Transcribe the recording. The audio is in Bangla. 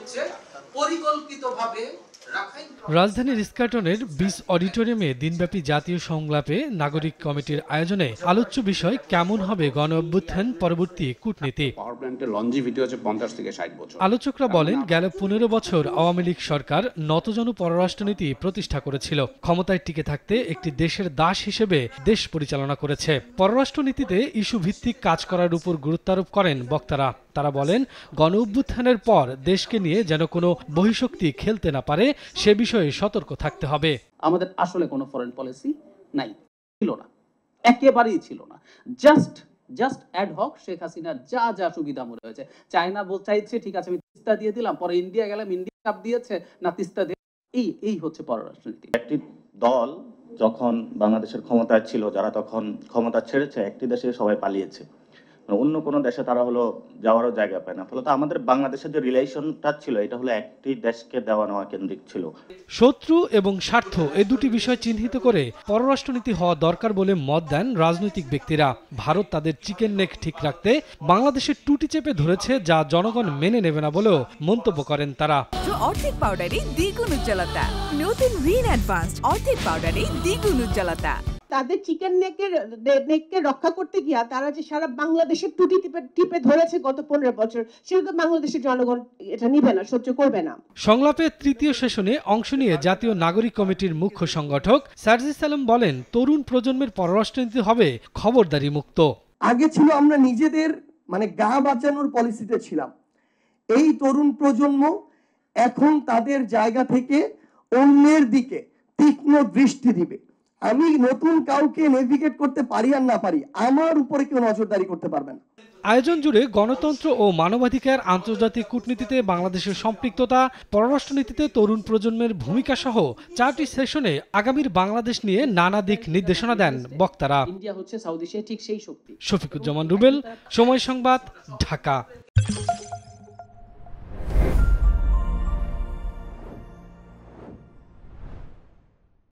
হচ্ছে পরিকল্পিতভাবে রাজধানীর ইস্কাটনের বিস অডিটোরিয়ামে দিনব্যাপী জাতীয় সংলাপে নাগরিক কমিটির আয়োজনে আলোচ্য বিষয় কেমন হবে গণ-অভ্যুত্থান পরবর্তী কূটনীতি। আলোচকরা বলেন, গেল ১৫ বছর আওয়ামী লীগ সরকার নতজানু পররাষ্ট্রনীতি প্রতিষ্ঠা করেছিল। ক্ষমতায় টিকে থাকতে একটি দেশের দাস হিসেবে দেশ পরিচালনা করেছে। পররাষ্ট্রনীতিতে ইস্যু ভিত্তিক কাজ করার উপর গুরুত্বারোপ করেন বক্তারা। তারা বলেন, গণ-অভ্যুত্থানের পর দেশকে নিয়ে যেন কোনো বহিঃশক্তি খেলতে না পারে সে বিষয়ে সতর্ক থাকতে হবে। আমাদের আসলে কোনো ফরেন পলিসি নাই, ছিল না, একেবারেই ছিল না। জাস্ট অ্যাড হক শেখ হাসিনার যা যা সুবিধা মনে হয়েছে। চায়না চাইছে ঠিক আছে আমি তিস্তা দিয়ে দিলাম, পরে ইন্ডিয়া গেলাম, ইন্ডিয়া কাপ দিয়েছে না তিস্তা দিয়ে, এই হচ্ছে পররাষ্ট্রনীতি। একটি দল যখন বাংলাদেশের ক্ষমতায় ছিল, যারা তখন ক্ষমতা ছেড়েছে, একটি দেশে সবাই পালিয়েছে, অন্য কোনো দেশে তারা হলো যাওয়ারও জায়গা পায় না। ফলত আমাদের বাংলাদেশের যে রিলেশনটা ছিল এটা হলো একটি দেশকে দেওয়া নেওয়া কেন্দ্রিক ছিল। শত্রু এবং স্বার্থ এই দুটি বিষয় চিহ্নিত করে পররাষ্ট্রনীতি হওয়া দরকার বলে মত দেন রাজনৈতিক ব্যক্তিরা। ভারত তাদের চিকেন নেক ঠিক রাখতে বাংলাদেশের টুটি চেপে ধরেছে, যা জনগণ মেনে নেবে না বলেও মন্তব্য করেন তারা। অর্ধেক পাউডারে দ্বিগুণ উজ্জ্বলতা, নতুন রিন অ্যাডভান্সড অর্ধেক পাউডারে দ্বিগুণ উজ্জ্বলতা। তাদের চিকেন নেককে রক্ষা করতে গিয়া তারা যে সারা বাংলাদেশের টুটি টিপে ধরেছে গত 15 বছর, সেটা তো বাংলাদেশের জনগণ এটা নিবে না, সহ্য করবে না। সংলাপের তৃতীয় সেশনে অংশ নিয়ে জাতীয় নাগরিক কমিটির মুখ্য সংগঠক সার্জিস আলম বলেন, তরুণ প্রজন্মের পররাষ্ট্রনীতি হবে খবরদারি মুক্ত। আগে ছিল আমরা নিজেদের গা বাঁচানোর পলিসিতে ছিলাম, এই তরুণ প্রজন্ম এখন তাদের জায়গা থেকে অন্যের দিকে তীক্ষ্ণ দৃষ্টি দিবে। আমি নতুন কাউকে নেভিগেট করতে পারি আর না পারি, আমার উপরে কেউ নজরদারি করতে পারবে না। আয়োজন জুড়ে গণতন্ত্র ও মানবাধিকার, আন্তর্জাতিক কূটনীতিতে বাংলাদেশের সম্পৃক্ততা, পররাষ্ট্রনীতিতে তরুণ প্রজন্মের ভূমিকা সহ 4টি সেশনে আগামীর বাংলাদেশ নিয়ে নানা দিক নির্দেশনা দেন বক্তারা। ইন্ডিয়া হচ্ছে সাউথ এশিয়ার ঠিক সেই শক্তি। শফিকুজ্জামান রুবেল, সময় সংবাদ, ঢাকা।